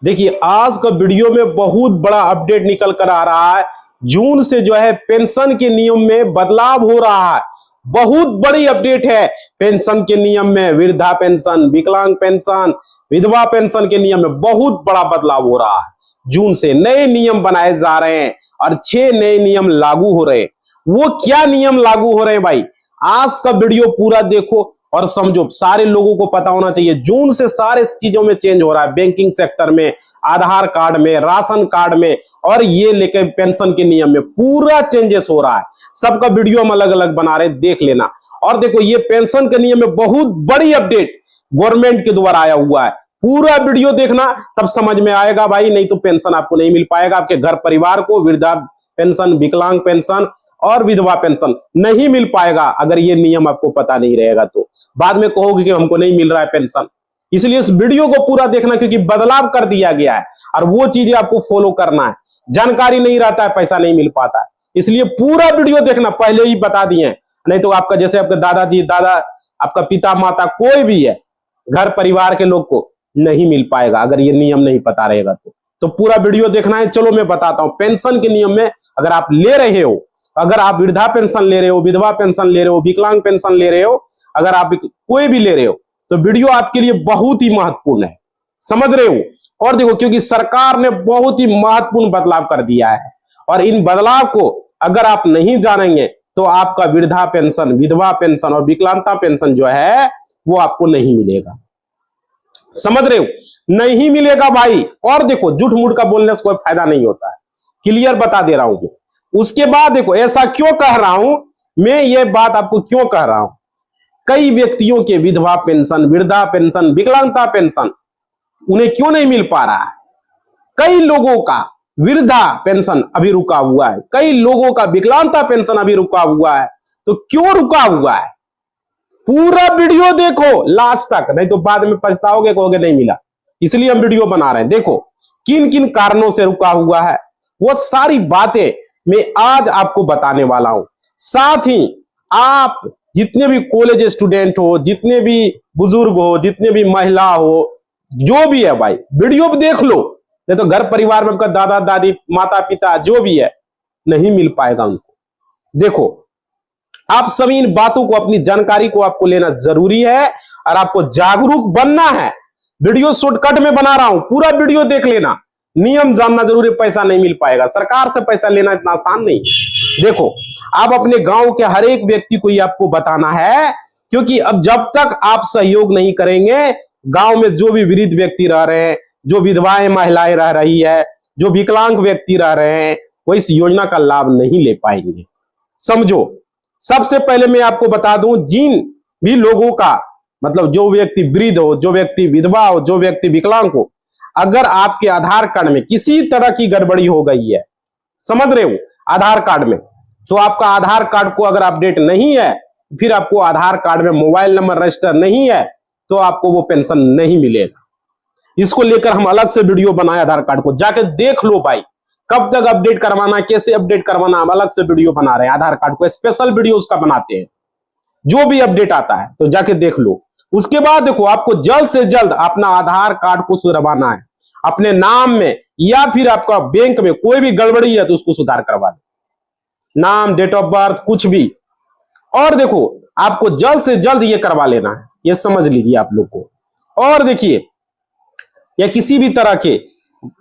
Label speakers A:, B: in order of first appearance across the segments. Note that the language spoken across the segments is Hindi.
A: देखिए आज का वीडियो में बहुत बड़ा अपडेट निकल कर आ रहा है। जून से जो है पेंशन के नियम में बदलाव हो रहा है। बहुत बड़ी अपडेट है। पेंशन के नियम में वृद्धा पेंशन, विकलांग पेंशन, विधवा पेंशन के नियम में बहुत बड़ा बदलाव हो रहा है। जून से नए नियम बनाए जा रहे हैं और 6 नए नियम लागू हो रहे हैं। वो क्या नियम लागू हो रहे हैं भाई, आज का वीडियो पूरा देखो और समझो। सारे लोगों को पता होना चाहिए जून से सारे चीजों में चेंज हो रहा है। बैंकिंग सेक्टर में, आधार कार्ड में, राशन कार्ड में और ये लेकर पेंशन के नियम में पूरा चेंजेस हो रहा है। सबका वीडियो हम अलग अलग बना रहे, देख लेना। और देखो ये पेंशन के नियम में बहुत बड़ी अपडेट गवर्नमेंट के द्वारा आया हुआ है। पूरा वीडियो देखना तब समझ में आएगा भाई, नहीं तो पेंशन आपको नहीं मिल पाएगा। आपके घर परिवार को वृद्धा पेंशन, विकलांग पेंशन और विधवा पेंशन नहीं मिल पाएगा अगर ये नियम आपको पता नहीं रहेगा। तो बाद में कहोगे कि हमको नहीं मिल रहा है पेंशन। इसलिए इस वीडियो को पूरा देखना, क्योंकि बदलाव कर दिया गया है और वो चीजें आपको फॉलो करना है। जानकारी नहीं रहता है, पैसा नहीं मिल पाता है। इसलिए पूरा वीडियो देखना, पहले ही बता दिए, नहीं तो आपका जैसे आपके दादाजी, दादा, आपका पिता माता कोई भी है, घर परिवार के लोग को नहीं मिल पाएगा अगर ये नियम नहीं पता रहेगा। तो पूरा वीडियो देखना है। चलो मैं बताता हूं। पेंशन के नियम में अगर आप ले रहे हो, अगर आप वृद्धा पेंशन ले रहे हो, विधवा पेंशन ले रहे हो, विकलांग पेंशन ले रहे हो, अगर आप कोई भी ले रहे हो तो वीडियो आपके लिए बहुत ही महत्वपूर्ण है। समझ रहे हो। और देखो, क्योंकि सरकार ने बहुत ही महत्वपूर्ण बदलाव कर दिया है और इन बदलाव को अगर आप नहीं जानेंगे तो आपका वृद्धा पेंशन, विधवा पेंशन और विकलांगता पेंशन जो है वो आपको नहीं मिलेगा। समझ रहे हो, नहीं मिलेगा भाई। और देखो, झूठ मूठ का बोलने से कोई फायदा नहीं होता है, क्लियर बता दे रहा हूं मैं। उसके बाद देखो, ऐसा क्यों कह रहा हूं मैं, ये बात आपको क्यों कह रहा हूं। कई व्यक्तियों के विधवा पेंशन, वृद्धा पेंशन, विकलांगता पेंशन उन्हें क्यों नहीं मिल पा रहा है। कई लोगों का वृद्धा पेंशन अभी रुका हुआ है, कई लोगों का विकलांगता पेंशन अभी रुका हुआ है। तो क्यों रुका हुआ है, पूरा वीडियो देखो लास्ट तक, नहीं तो बाद में पछताओगे, कहोगे नहीं मिला। इसलिए हम वीडियो बना रहे हैं। देखो किन किन कारणों से रुका हुआ है, वो सारी बातें मैं आज आपको बताने वाला हूं। साथ ही आप जितने भी कॉलेज स्टूडेंट हो, जितने भी बुजुर्ग हो, जितने भी महिला हो, जो भी है भाई, वीडियो देख लो। नहीं तो घर परिवार में आपका दादा दादी, माता पिता जो भी है, नहीं मिल पाएगा उनको। देखो, आप सभी इन बातों को, अपनी जानकारी को आपको लेना जरूरी है और आपको जागरूक बनना है। वीडियो शॉर्टकट में बना रहा हूं, पूरा वीडियो देख लेना। नियम जानना जरूरी, पैसा नहीं मिल पाएगा। सरकार से पैसा लेना इतना आसान नहीं है। देखो, आप अपने गांव के हर एक व्यक्ति को ये आपको बताना है, क्योंकि अब जब तक आप सहयोग नहीं करेंगे, गांव में जो भी वृद्ध व्यक्ति रह रहे हैं, जो विधवाएं महिलाएं रह रही है, जो विकलांग व्यक्ति रह रहे हैं, वो इस योजना का लाभ नहीं ले पाएंगे। समझो, सबसे पहले मैं आपको बता दूं, जिन भी लोगों का, मतलब जो व्यक्ति वृद्ध हो, जो व्यक्ति विधवा हो, जो व्यक्ति विकलांग हो, अगर आपके आधार कार्ड में किसी तरह की गड़बड़ी हो गई है, समझ रहे हो, आधार कार्ड में, तो आपका आधार कार्ड को अगर अपडेट नहीं है, फिर आपको आधार कार्ड में मोबाइल नंबर रजिस्टर नहीं है, तो आपको वो पेंशन नहीं मिलेगा। इसको लेकर हम अलग से वीडियो बनाए। आधार कार्ड को जाके देख लो भाई, कब तक अपडेट करवाना, कैसे अपडेट करवाना, हम अलग से वीडियो बना रहे हैं। आधार कार्ड को स्पेशल वीडियो उसका बनाते हैं, जो भी अपडेट आता है तो जाके देख लो। उसके बाद देखो, आपको जल्द से जल्द अपना आधार कार्ड को सुधरवाना है अपने नाम में, या फिर आपका बैंक में कोई भी गड़बड़ी है तो उसको सुधार करवा लो, नाम, डेट ऑफ बर्थ, कुछ भी। और देखो, आपको जल्द से जल्द ये करवा लेना है, ये समझ लीजिए आप लोग को। और देखिए, या किसी भी तरह के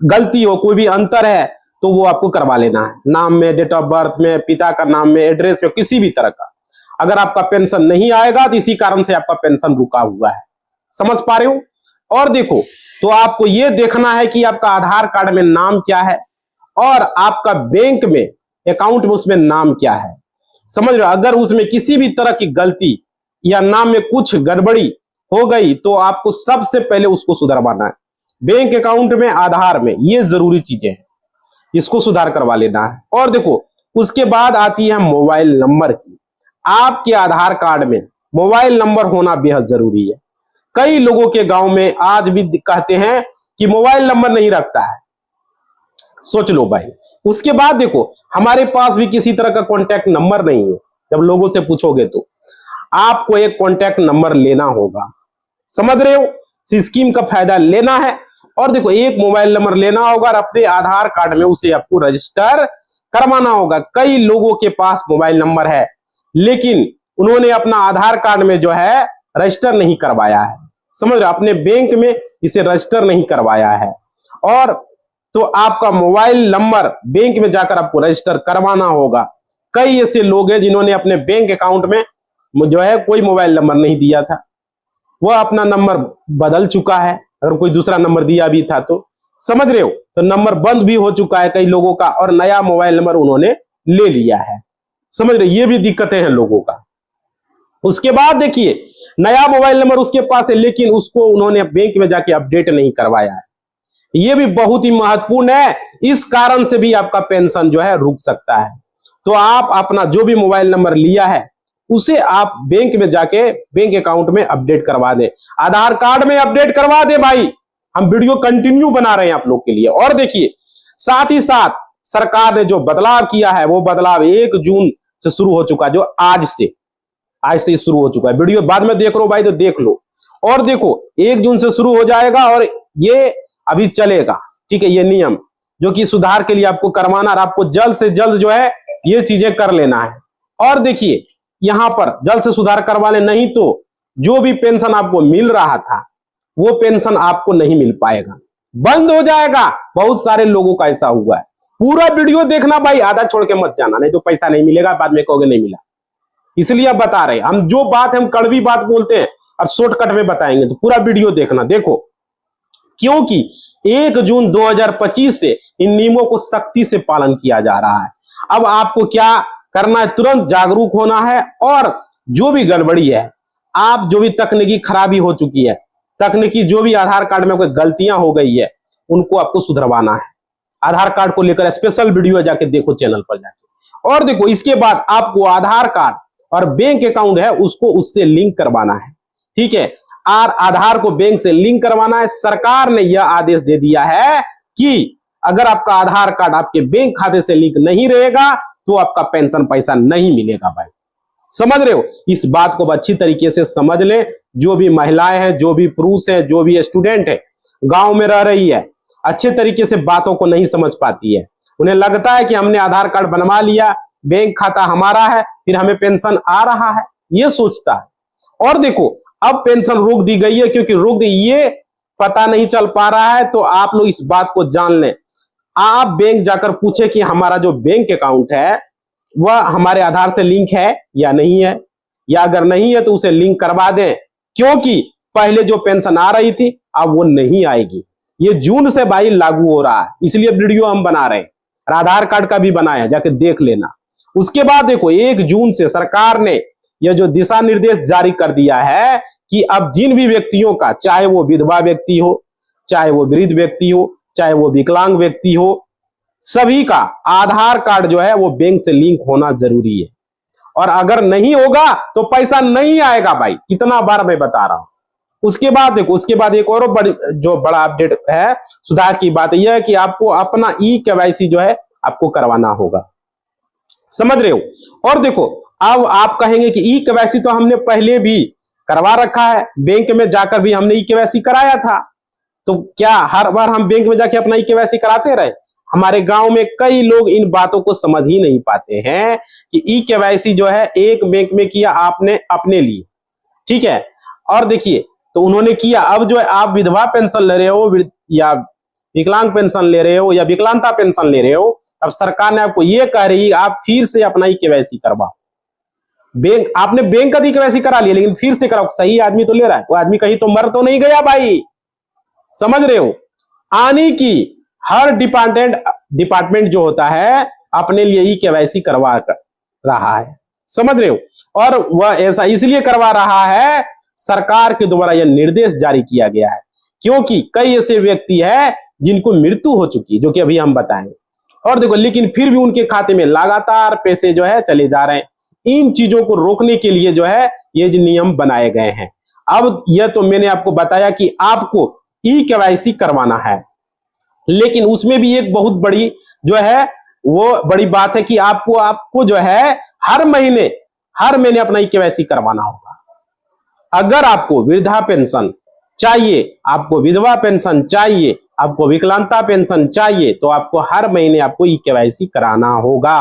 A: गलती हो, कोई भी अंतर है तो वो आपको करवा लेना है, नाम में, डेट ऑफ बर्थ में, पिता का नाम में, एड्रेस में, किसी भी तरह का। अगर आपका पेंशन नहीं आएगा तो इसी कारण से आपका पेंशन रुका हुआ है। समझ पा रहे हो। और देखो, तो आपको यह देखना है कि आपका आधार कार्ड में नाम क्या है और आपका बैंक में, अकाउंट में, उसमें नाम क्या है। समझ रहे हो। अगर उसमें किसी भी तरह की गलती या नाम में कुछ गड़बड़ी हो गई तो आपको सबसे पहले उसको सुधरवाना है। बैंक अकाउंट में, आधार में, ये जरूरी चीजें हैं, इसको सुधार करवा लेना है। और देखो, उसके बाद आती है मोबाइल नंबर की। आपके आधार कार्ड में मोबाइल नंबर होना बेहद जरूरी है। कई लोगों के गांव में आज भी कहते हैं कि मोबाइल नंबर नहीं रखता है। सोच लो भाई। उसके बाद देखो, हमारे पास भी किसी तरह का कॉन्टैक्ट नंबर नहीं है। जब लोगों से पूछोगे तो आपको एक कॉन्टैक्ट नंबर लेना होगा। समझ रहे हो। स्कीम का फायदा लेना है और देखो एक मोबाइल नंबर लेना होगा और अपने आधार कार्ड में उसे आपको रजिस्टर करवाना होगा। कई लोगों के पास मोबाइल नंबर है लेकिन उन्होंने अपना आधार कार्ड में जो है रजिस्टर नहीं करवाया है, समझ रहे हो, अपने बैंक में इसे रजिस्टर नहीं करवाया है। और तो आपका मोबाइल नंबर बैंक में जाकर आपको रजिस्टर करवाना होगा। कई ऐसे लोग हैं जिन्होंने अपने बैंक अकाउंट में जो है कोई मोबाइल नंबर नहीं दिया था, वह अपना नंबर बदल चुका है, अगर कोई दूसरा नंबर दिया भी था तो, समझ रहे हो, तो नंबर बंद भी हो चुका है कई लोगों का और नया मोबाइल नंबर उन्होंने ले लिया है, समझ रहे, ये भी दिक्कतें हैं लोगों का। उसके बाद देखिए नया मोबाइल नंबर उसके पास है लेकिन उसको उन्होंने बैंक में जाके अपडेट नहीं करवाया है, ये भी बहुत ही महत्वपूर्ण है। इस कारण से भी आपका पेंशन जो है रुक सकता है। तो आप अपना जो भी मोबाइल नंबर लिया है उसे आप बैंक में जाके बैंक अकाउंट में अपडेट करवा दे, आधार कार्ड में अपडेट करवा दे भाई। हम वीडियो कंटिन्यू बना रहे हैं आप लोग के लिए। और देखिए साथ ही साथ सरकार ने जो बदलाव किया है वो बदलाव 1 जून से शुरू हो चुका है, जो आज से शुरू हो चुका है। वीडियो बाद में देख लो भाई तो देख लो। और देखो 1 जून से शुरू हो जाएगा और ये अभी चलेगा, ठीक है, ये नियम जो कि सुधार के लिए आपको करवाना और आपको जल्द से जल्द जो है ये चीजें कर लेना है। और देखिए यहां पर जल्द से सुधार करवा ले, नहीं तो जो भी पेंशन आपको मिल रहा था वो पेंशन आपको नहीं मिल पाएगा, बंद हो जाएगा। बहुत सारे लोगों का ऐसा हुआ है। पूरा वीडियो देखना भाई, आधा छोड़ के मत जाना, नहीं तो पैसा नहीं मिलेगा, बाद में कहोगे नहीं मिला। इसलिए अब बता रहे हम जो बात हम कड़वी बात बोलते हैं और शॉर्टकट में बताएंगे, तो पूरा वीडियो देखना। देखो क्योंकि 1 जून 2025 से इन नियमों को सख्ती से पालन किया जा रहा है। अब आपको क्या करना है, तुरंत जागरूक होना है और जो भी गड़बड़ी है, आप जो भी तकनीकी खराबी हो चुकी है, तकनीकी जो भी आधार कार्ड में कोई गलतियां हो गई है उनको आपको सुधरवाना है। आधार कार्ड को लेकर स्पेशल वीडियो जाके देखो चैनल पर जाके। और देखो इसके बाद आपको आधार कार्ड और बैंक अकाउंट है उसको उससे लिंक करवाना है, ठीक है, और आधार को बैंक से लिंक करवाना है। सरकार ने यह आदेश दे दिया है कि अगर आपका आधार कार्ड आपके बैंक खाते से लिंक नहीं रहेगा तो आपका पेंशन पैसा नहीं मिलेगा भाई, समझ रहे हो। इस बात को अच्छी तरीके से समझ ले। जो भी महिलाएं हैं, जो भी पुरुष हैं, जो भी स्टूडेंट है, गांव में रह रही है, अच्छे तरीके से बातों को नहीं समझ पाती है। उन्हें लगता है कि हमने आधार कार्ड बनवा लिया, बैंक खाता हमारा है, फिर हमें पेंशन आ रहा है, ये सोचता है। और देखो अब पेंशन रोक दी गई है, क्योंकि रोक दी, ये पता नहीं चल पा रहा है तो आप लोग इस बात को जान लें। आप बैंक जाकर पूछे कि हमारा जो बैंक अकाउंट है वह हमारे आधार से लिंक है या नहीं है, या अगर नहीं है तो उसे लिंक करवा दें, क्योंकि पहले जो पेंशन आ रही थी अब वो नहीं आएगी। ये जून से भाई लागू हो रहा है, इसलिए वीडियो हम बना रहे हैं। आधार कार्ड का भी बनाया, जाके देख लेना। उसके बाद देखो 1 जून से सरकार ने यह जो दिशा निर्देश जारी कर दिया है कि अब जिन भी व्यक्तियों का, चाहे वो विधवा व्यक्ति हो, चाहे वो वृद्ध व्यक्ति हो, चाहे वो विकलांग व्यक्ति हो, सभी का आधार कार्ड जो है वो बैंक से लिंक होना जरूरी है। और अगर नहीं होगा तो पैसा नहीं आएगा भाई, कितना बार मैं बता रहा हूं। उसके बाद देखो, उसके बाद एक और जो बड़ा अपडेट है, सुधार की बात यह है कि आपको अपना ई-केवाईसी जो है आपको करवाना होगा, समझ रहे हो। और देखो अब आप कहेंगे कि ई-केवाईसी तो हमने पहले भी करवा रखा है, बैंक में जाकर भी हमने ई-केवाईसी कराया था, तो क्या हर बार हम बैंक में जाके अपना ई-केवाईसी कराते रहे? हमारे गांव में कई लोग इन बातों को समझ ही नहीं पाते हैं कि ई-केवाईसी जो है एक बैंक में किया आपने अपने लिए, ठीक है, और देखिए तो उन्होंने किया। अब जो है आप विधवा पेंशन ले रहे हो या विकलांग पेंशन ले रहे हो या विकलांगता पेंशन ले रहे हो, अब सरकार ने आपको ये कह रही है आप फिर से अपना ई-केवाईसी करवाओ। बैंक, आपने बैंक का ई-केवाईसी करा लिया लेकिन फिर से कराओ, सही आदमी तो ले रहा है, वो आदमी कहीं तो मर तो नहीं गया भाई, समझ रहे हो। आने की हर डिपार्टमेंट जो होता है अपने लिए ई-केवाईसी करवा रहा है, समझ रहे हो। और वह ऐसा इसलिए करवा रहा है, सरकार के द्वारा यह निर्देश जारी किया गया है, क्योंकि कई ऐसे व्यक्ति हैं जिनको मृत्यु हो चुकी है, जो कि अभी हम बताएंगे। और देखो लेकिन फिर भी उनके खाते में लगातार पैसे जो है चले जा रहे हैं। इन चीजों को रोकने के लिए जो है ये जो नियम बनाए गए हैं। अब यह तो मैंने आपको बताया कि आपको ई-केवाईसी करवाना है, लेकिन उसमें भी एक बहुत बड़ी जो है वो बड़ी बात है कि आपको जो है हर महीने अपना ई-केवाईसी करवाना होगा। अगर आपको वृद्धा पेंशन चाहिए, आपको विधवा पेंशन चाहिए, आपको विकलांगता पेंशन चाहिए, तो आपको हर महीने आपको ई केवाईसी कराना होगा।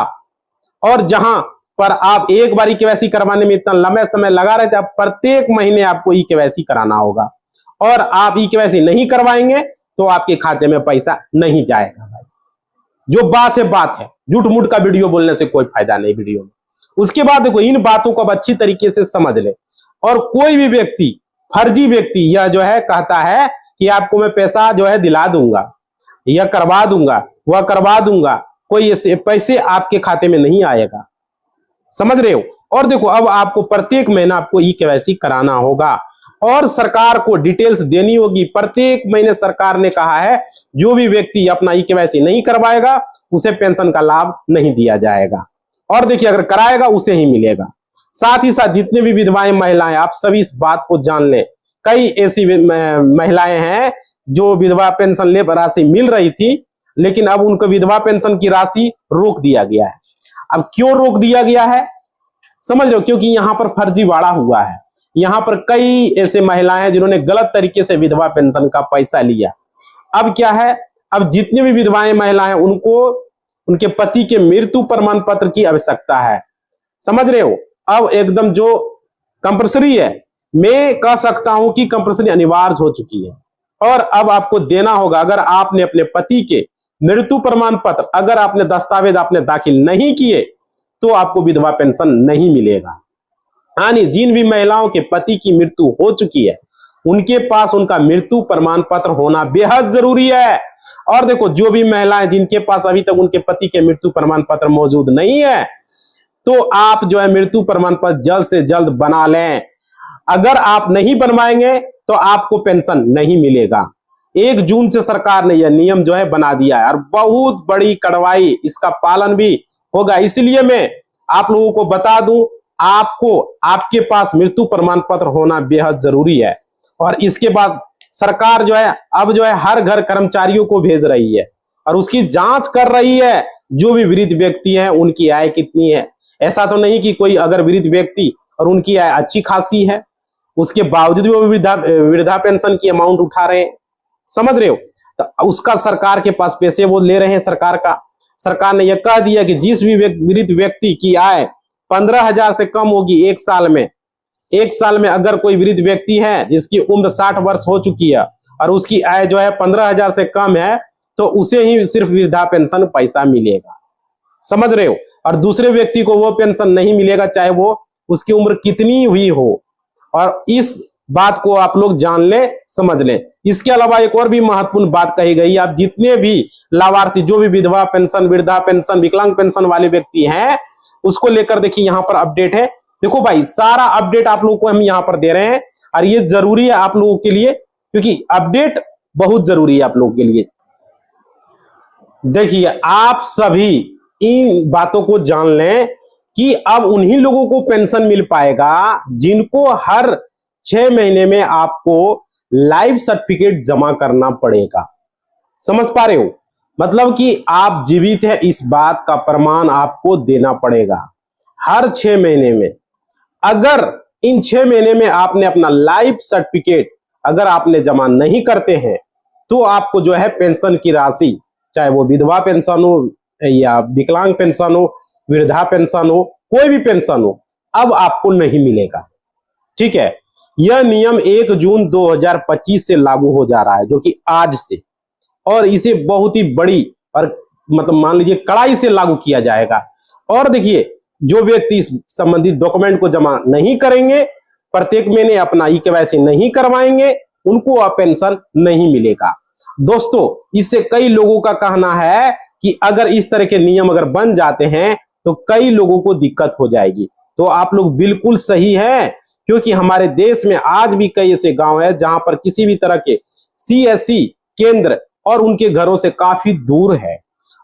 A: और जहां पर आप एक बार ई केवाईसी करवाने में इतना लंबा समय लगा रहे थे, अब प्रत्येक महीने आपको ई केवाईसी कराना होगा। और आप ई केवाईसी नहीं करवाएंगे तो आपके खाते में पैसा नहीं जाएगा भाई। जो बात है, झूठ मूठ का वीडियो बोलने से कोई फायदा नहीं वीडियो में। उसके बाद देखो, इन बातों को अब अच्छी तरीके से समझ ले। और कोई भी व्यक्ति, फर्जी व्यक्ति यह जो है कहता है कि आपको मैं पैसा जो है दिला दूंगा, यह करवा दूंगा, वह करवा दूंगा, कोई ऐसे पैसे आपके खाते में नहीं आएगा, समझ रहे हो। और देखो, अब आपको प्रत्येक महीना आपको ई केवाईसी कराना होगा और सरकार को डिटेल्स देनी होगी। प्रत्येक महीने सरकार ने कहा है जो भी व्यक्ति अपना ई केवाईसी नहीं करवाएगा उसे पेंशन का लाभ नहीं दिया जाएगा। और देखिए, अगर कराएगा उसे ही मिलेगा। साथ ही साथ जितने भी विधवाएं महिलाएं, आप सभी इस बात को जान लें, कई ऐसी महिलाएं हैं जो विधवा पेंशन ले राशि मिल रही थी, लेकिन अब उनको विधवा पेंशन की राशि रोक दिया गया है। अब क्यों रोक दिया गया है समझ लो, क्योंकि यहां पर फर्जीवाड़ा हुआ है। यहां पर कई ऐसे महिलाएं हैं जिन्होंने गलत तरीके से विधवा पेंशन का पैसा लिया। अब क्या है, अब जितनी भी विधवाएं महिलाएं, उनको उनके पति के मृत्यु प्रमाण पत्र की आवश्यकता है, समझ रहे हो। अब एकदम जो कंपल्सरी है, मैं कह सकता हूं कि कंपल्सरी अनिवार्य हो चुकी है और अब आपको देना होगा। अगर आपने अपने पति के मृत्यु प्रमाण पत्र, अगर आपने दस्तावेज आपने दाखिल नहीं किए तो आपको विधवा पेंशन नहीं मिलेगा। यानी जिन भी महिलाओं के पति की मृत्यु हो चुकी है, उनके पास उनका मृत्यु प्रमाण पत्र होना बेहद जरूरी है। और देखो, जो भी महिलाएं जिनके पास अभी तक उनके पति के मृत्यु प्रमाण पत्र मौजूद नहीं है, तो आप जो है मृत्यु प्रमाण पत्र जल्द से जल्द बना लें। अगर आप नहीं बनवाएंगे तो आपको पेंशन नहीं मिलेगा। 1 जून से सरकार ने यह नियम जो है बना दिया है और बहुत बड़ी कड़वाई इसका पालन भी होगा। इसलिए मैं आप लोगों को बता दूं, आपको आपके पास मृत्यु प्रमाण पत्र होना बेहद जरूरी है। और इसके बाद सरकार जो है अब जो है हर घर कर्मचारियों को भेज रही है और उसकी जांच कर रही है जो भी वृद्ध व्यक्ति है उनकी आय कितनी है। ऐसा तो नहीं कि कोई अगर वृद्ध व्यक्ति और उनकी आय अच्छी खासी है, उसके बावजूद वो वृद्धा पेंशन की अमाउंट उठा रहे हैं, समझ रहे हो। तो उसका सरकार के पास पैसे वो ले रहे हैं। सरकार ने यह कह दिया कि जिस भी वृद्ध व्यक्ति की आय 15,000 से कम होगी एक साल में अगर कोई वृद्ध व्यक्ति है जिसकी उम्र 60 वर्ष हो चुकी है और उसकी आय जो है 15,000 से कम है, तो उसे ही सिर्फ वृद्धा पेंशन पैसा मिलेगा, समझ रहे हो। और दूसरे व्यक्ति को वो पेंशन नहीं मिलेगा, चाहे वो उसकी उम्र कितनी हुई हो। और इस बात को आप लोग जान ले, समझ ले। इसके अलावा एक और भी महत्वपूर्ण बात कही गई, आप जितने भी लाभार्थी, जो भी विधवा पेंशन, वृद्धा पेंशन, विकलांग पेंशन वाले व्यक्ति हैं, उसको लेकर देखिए यहाँ पर अपडेट है। देखो भाई, सारा अपडेट आप लोगों को हम यहाँ पर दे रहे हैं और ये जरूरी है आप लोगों के लिए, क्योंकि अपडेट बहुत जरूरी है आप लोगों के लिए। देखिए, आप सभी इन बातों को जान लें कि अब उन्हीं लोगों को पेंशन मिल पाएगा जिनको हर 6 महीने में आपको लाइफ सर्टिफिकेट जमा करना पड़ेगा। समझ पा रहे हो, मतलब कि आप जीवित हैं इस बात का प्रमाण आपको देना पड़ेगा हर 6 महीने में। अगर इन 6 महीने में आपने अपना लाइफ सर्टिफिकेट अगर आपने जमा नहीं करते हैं, तो आपको जो है पेंशन की राशि, चाहे वो विधवा पेंशन हो या विकलांग पेंशन हो, वृद्धा पेंशन हो, कोई भी पेंशन हो, अब आपको नहीं मिलेगा। ठीक है, यह नियम 1 जून 2025 से लागू हो जा रहा है, जो कि आज से, और इसे बहुत ही बड़ी और मतलब मान लीजिए कड़ाई से लागू किया जाएगा। और देखिए, जो व्यक्ति इस संबंधित डॉक्यूमेंट को जमा नहीं करेंगे, प्रत्येक महीने अपना ई केवाईसी नहीं करवाएंगे, उनको अब पेंशन नहीं मिलेगा। दोस्तों, इससे कई लोगों का कहना है कि अगर इस तरह के नियम अगर बन जाते हैं तो कई लोगों को दिक्कत हो जाएगी। तो आप लोग बिल्कुल सही हैं, क्योंकि हमारे देश में आज भी कई ऐसे गांव हैं जहां पर किसी भी तरह के CSC केंद्र और उनके घरों से काफी दूर है,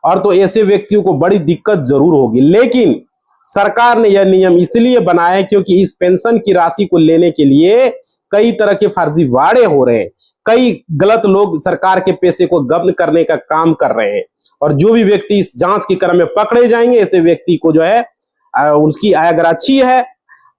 A: और तो ऐसे व्यक्तियों को बड़ी दिक्कत जरूर होगी। लेकिन सरकार ने यह नियम इसलिए बनाया क्योंकि इस पेंशन की राशि को लेने के लिए कई तरह के फर्जीवाड़े हो रहे हैं, कई गलत लोग सरकार के पैसे को गबन करने का काम कर रहे हैं, और जो भी व्यक्ति इस जांच के क्रम में पकड़े जाएंगे, ऐसे व्यक्ति को जो है उसकी आय अगर अच्छी है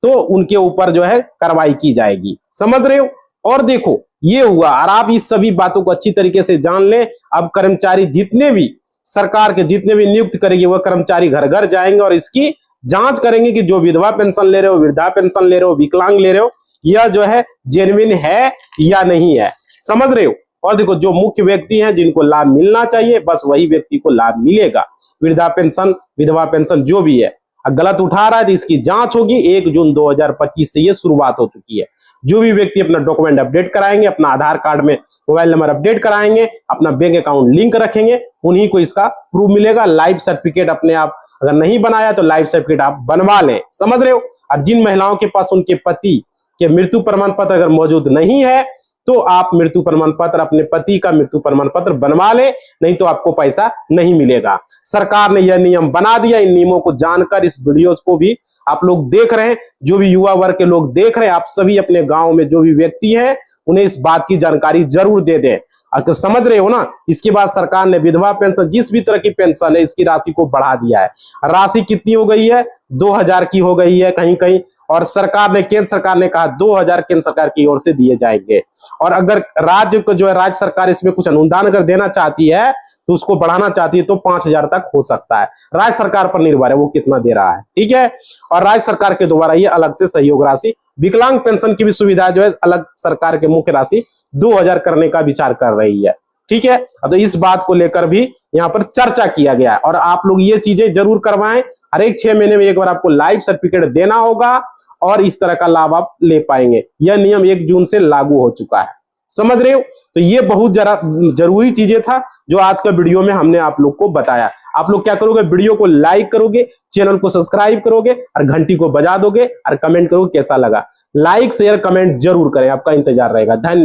A: तो उनके ऊपर जो है कार्रवाई की जाएगी, समझ रहे हो। और देखो, ये हुआ। और आप इस सभी बातों को अच्छी तरीके से जान लें। अब कर्मचारी जितने भी सरकार के जितने भी नियुक्त करेगी वह कर्मचारी घर घर जाएंगे और इसकी जांच करेंगे कि जो विधवा पेंशन ले रहे हो, वृद्धा पेंशन ले रहे हो, विकलांग ले रहे हो, यह जो है जेन्युइन है या नहीं है। समझ रहे हो। और देखो, जो मुख्य व्यक्ति हैं जिनको लाभ मिलना चाहिए बस वही व्यक्ति को लाभ मिलेगा। वृद्धा पेंशन, विधवा पेंशन जो भी है, गलत उठा रहा है तो इसकी जांच होगी। 1 जून 2025 से ये शुरुआत हो चुकी है। जो भी व्यक्ति अपना डॉक्यूमेंट अपडेट कराएंगे, अपना आधार कार्ड में मोबाइल नंबर अपडेट कराएंगे, अपना बैंक अकाउंट लिंक रखेंगे, उन्हीं को इसका प्रूफ मिलेगा। लाइफ सर्टिफिकेट अपने आप अगर नहीं बनाया तो लाइफ सर्टिफिकेट आप बनवा लें। समझ रहे हो। और जिन महिलाओं के पास उनके पति के मृत्यु प्रमाण पत्र अगर मौजूद नहीं है तो आप मृत्यु प्रमाण पत्र, अपने पति का मृत्यु प्रमाण पत्र बनवा ले, नहीं तो आपको पैसा नहीं मिलेगा। सरकार ने यह नियम बना दिया। इन नियमों को जानकर इस वीडियोस को भी आप लोग देख रहे हैं, जो भी युवा वर्ग के लोग देख रहे हैं, आप सभी अपने गांव में जो भी व्यक्ति हैं उन्हें इस बात की जानकारी जरूर दे दें। अगर समझ रहे हो ना। इसके बाद सरकार ने विधवा पेंशन, जिस भी तरह की पेंशन है, इसकी राशि को बढ़ा दिया है। राशि कितनी हो गई है? 2000 की हो गई है कहीं कहीं। और सरकार ने, केंद्र सरकार ने कहा 2000 केंद्र सरकार की ओर से दिए जाएंगे। और अगर राज्य को जो है, राज्य सरकार इसमें कुछ अनुदान अगर देना चाहती है तो उसको बढ़ाना चाहती है तो 5000 तक हो सकता है। राज्य सरकार पर निर्भर है वो कितना दे रहा है। ठीक है। और राज्य सरकार के द्वारा ये अलग से सहयोग राशि, विकलांग पेंशन की भी सुविधा जो है अलग सरकार के मुख्य राशि 2000 करने का विचार कर रही है। ठीक है। तो इस बात को लेकर भी यहाँ पर चर्चा किया गया है। और आप लोग ये चीजें जरूर करवाएं। हर एक 6 महीने में एक बार आपको लाइफ सर्टिफिकेट देना होगा और इस तरह का लाभ आप ले पाएंगे। यह नियम 1 जून से लागू हो चुका है। समझ रहे हो। तो ये बहुत जरूरी चीजें था जो आज का वीडियो में हमने आप लोग को बताया। आप लोग क्या करोगे? वीडियो को लाइक करोगे, चैनल को सब्सक्राइब करोगे और घंटी को बजा दोगे और कमेंट करोगे कैसा लगा। लाइक शेयर कमेंट जरूर करें, आपका इंतजार रहेगा। धन्यवाद।